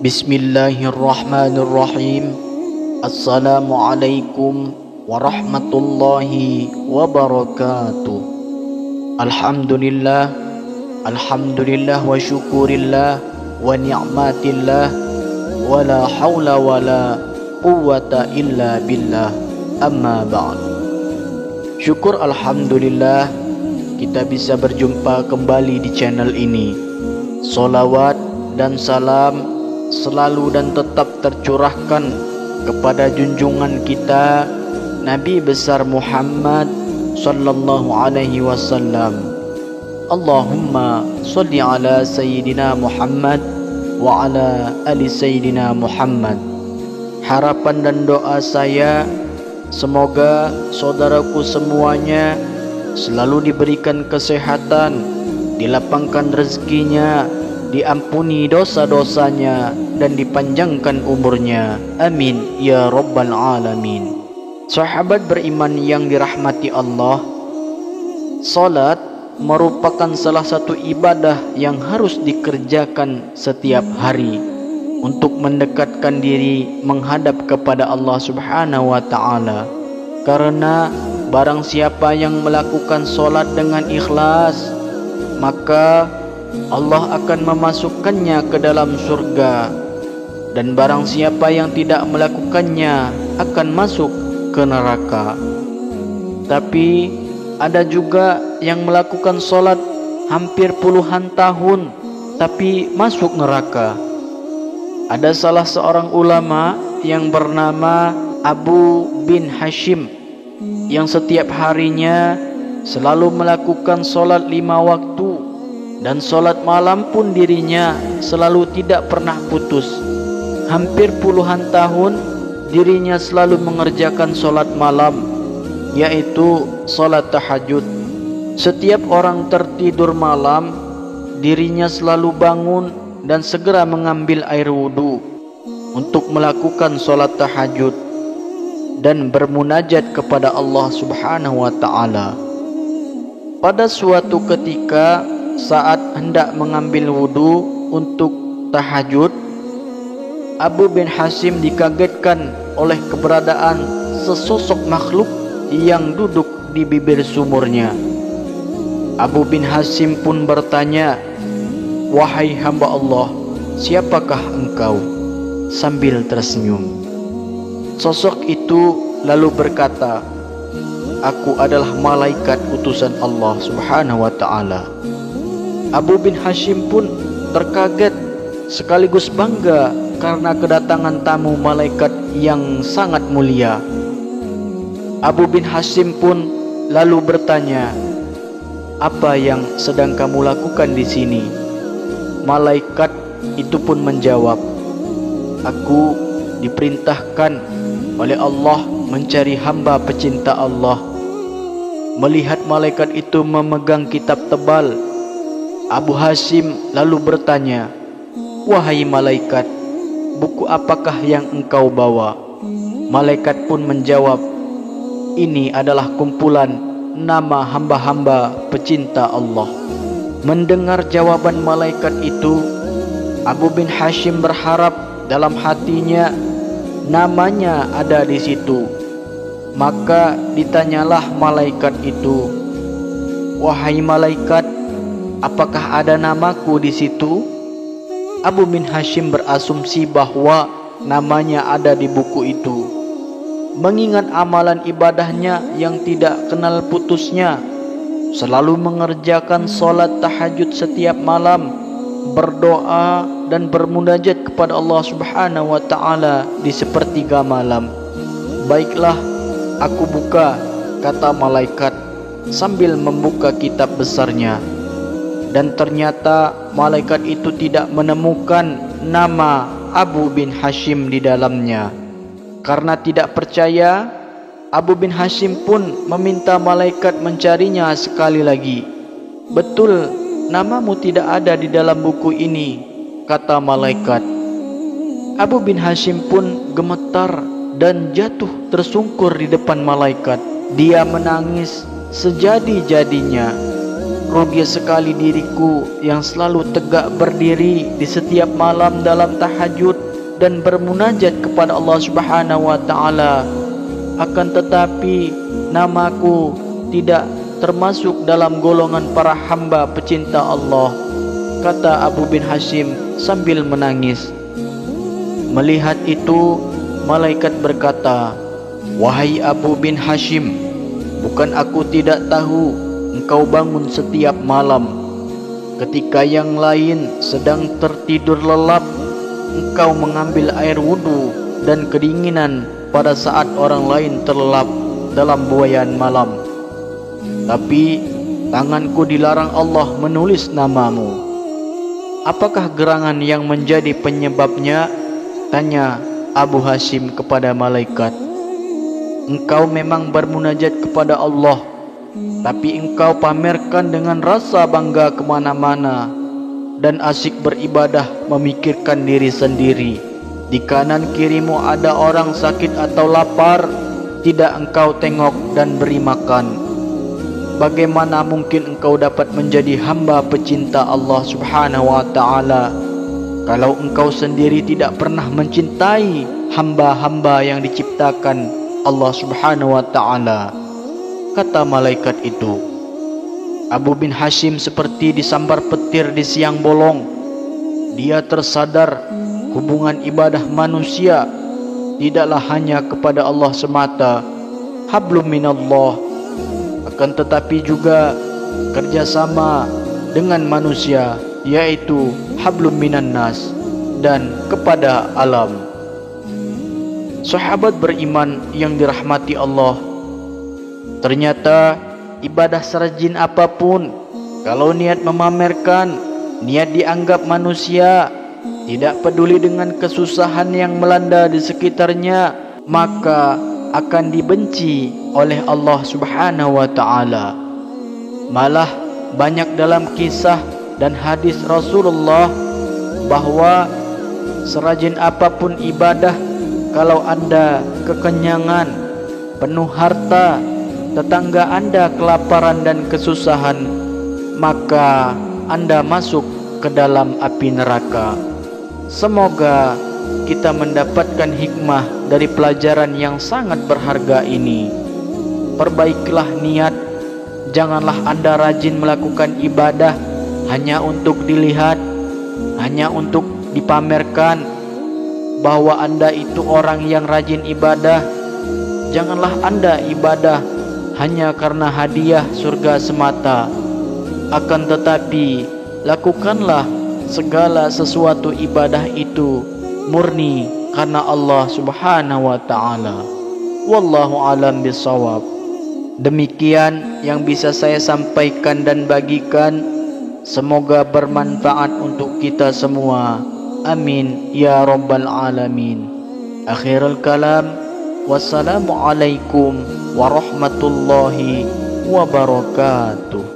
Bismillahirrahmanirrahim. Assalamualaikum warahmatullahi wabarakatuh. Alhamdulillah, alhamdulillah wa syukurillah wa ni'matillah wa la hawla wa la quwwata illa billah. Amma ba'd. Syukur alhamdulillah kita bisa berjumpa kembali di channel ini. Salawat dan salam selalu dan tetap tercurahkan kepada junjungan kita Nabi besar Muhammad sallallahu alaihi wasallam. Allahumma sholli ala sayyidina Muhammad wa ala ali sayyidina Muhammad. Harapan dan doa saya, semoga saudaraku semuanya selalu diberikan kesehatan, dilapangkan rezekinya, diampuni dosa-dosanya, dan dipanjangkan umurnya. Amin ya rabbal alamin. Sahabat beriman yang dirahmati Allah, salat merupakan salah satu ibadah yang harus dikerjakan setiap hari untuk mendekatkan diri menghadap kepada Allah Subhanahu wa taala. Karena barang siapa yang melakukan salat dengan ikhlas, maka Allah akan memasukkannya ke dalam surga, dan barang siapa yang tidak melakukannya akan masuk ke neraka. Tapi ada juga yang melakukan sholat hampir puluhan tahun tapi masuk neraka. Ada salah seorang ulama yang bernama Abu bin Hashim yang setiap harinya selalu melakukan sholat 5 waktu, dan sholat malam pun dirinya selalu tidak pernah putus. Hampir puluhan tahun dirinya selalu mengerjakan sholat malam, yaitu sholat tahajud. Setiap orang tertidur malam, dirinya selalu bangun dan segera mengambil air wudhu untuk melakukan sholat tahajud dan bermunajat kepada Allah Subhanahu wa ta'ala. Pada suatu ketika, saat hendak mengambil wudhu untuk tahajud, Abu bin Hashim dikagetkan oleh keberadaan sesosok makhluk yang duduk di bibir sumurnya. Abu bin Hashim pun bertanya, "Wahai hamba Allah, siapakah engkau?" sambil tersenyum. Sosok itu lalu berkata, "Aku adalah malaikat utusan Allah Subhanahu wa ta'ala." Abu bin Hashim pun terkaget sekaligus bangga karena kedatangan tamu malaikat yang sangat mulia. Abu bin Hashim pun lalu bertanya, "Apa yang sedang kamu lakukan di sini?" Malaikat itu pun menjawab, "Aku diperintahkan oleh Allah mencari hamba pecinta Allah." Melihat malaikat itu memegang kitab tebal, Abu Hashim lalu bertanya, "Wahai malaikat, buku apakah yang engkau bawa?" Malaikat pun menjawab, "Ini adalah kumpulan nama hamba-hamba pecinta Allah." Mendengar jawaban malaikat itu, Abu bin Hashim berharap dalam hatinya namanya ada di situ. Maka ditanyalah malaikat itu, "Wahai malaikat, apakah ada namaku di situ?" Abu bin Hashim berasumsi bahwa namanya ada di buku itu. Mengingat amalan ibadahnya yang tidak kenal putusnya, selalu mengerjakan sholat tahajud setiap malam, berdoa dan bermunajat kepada Allah Subhanahu wa ta'ala di sepertiga malam. "Baiklah, aku buka," kata malaikat sambil membuka kitab besarnya. Dan ternyata malaikat itu tidak menemukan nama Abu bin Hashim di dalamnya. Karena tidak percaya, Abu bin Hashim pun meminta malaikat mencarinya sekali lagi. "Betul, namamu tidak ada di dalam buku ini," kata malaikat. Abu bin Hashim pun gemetar dan jatuh tersungkur di depan malaikat. Dia menangis sejadi-jadinya. rugi sekali diriku yang selalu tegak berdiri di setiap malam dalam tahajud dan bermunajat kepada Allah Subhanahu wa taala. Akan tetapi namaku tidak termasuk dalam golongan para hamba pecinta Allah, kata Abu bin Hashim sambil menangis. Melihat itu, malaikat berkata, "Wahai Abu bin Hashim, bukan aku tidak tahu engkau bangun setiap malam. Ketika yang lain sedang tertidur lelap, engkau mengambil air wudhu dan kedinginan pada saat orang lain terlelap dalam buaian malam. Tapi tanganku dilarang Allah menulis namamu. Apakah gerangan yang menjadi penyebabnya?" tanya Abu Hashim kepada malaikat. "Engkau memang bermunajat kepada Allah, tapi engkau pamerkan dengan rasa bangga kemana-mana dan asyik beribadah memikirkan diri sendiri. Di kanan kirimu ada orang sakit atau lapar, tidak engkau tengok dan beri makan. Bagaimana mungkin engkau dapat menjadi hamba pecinta Allah Subhanahu wa ta'ala kalau engkau sendiri tidak pernah mencintai hamba-hamba yang diciptakan Allah Subhanahu wa ta'ala?" kata malaikat itu. Abu bin Hashim seperti disambar petir di siang bolong. Dia tersadar hubungan ibadah manusia tidaklah hanya kepada Allah semata, hablum minallah, akan tetapi juga kerjasama dengan manusia, yaitu hablum minan nas, dan kepada alam. Sahabat beriman yang dirahmati Allah, ternyata ibadah serajin apapun, kalau niat memamerkan, niat dianggap manusia, tidak peduli dengan kesusahan yang melanda di sekitarnya, maka akan dibenci oleh Allah Subhanahu wa ta'ala. Malah banyak dalam kisah dan hadis Rasulullah bahwa serajin apapun ibadah, kalau Anda kekenyangan, penuh harta, tetangga Anda kelaparan dan kesusahan, maka Anda masuk ke dalam api neraka. Semoga kita mendapatkan hikmah dari pelajaran yang sangat berharga ini. Perbaikilah niat, janganlah Anda rajin melakukan ibadah hanya untuk dilihat, hanya untuk dipamerkan bahwa Anda itu orang yang rajin ibadah. Janganlah Anda ibadah hanya karena hadiah surga semata. Akan tetapi lakukanlah segala sesuatu ibadah itu murni karena Allah Subhanahu wa ta'ala. Wallahu alam bisawab. Demikian yang bisa saya sampaikan dan bagikan. Semoga bermanfaat untuk kita semua. Amin ya rabbal alamin. Akhirul kalam, wassalamualaikum warahmatullahi wabarakatuh.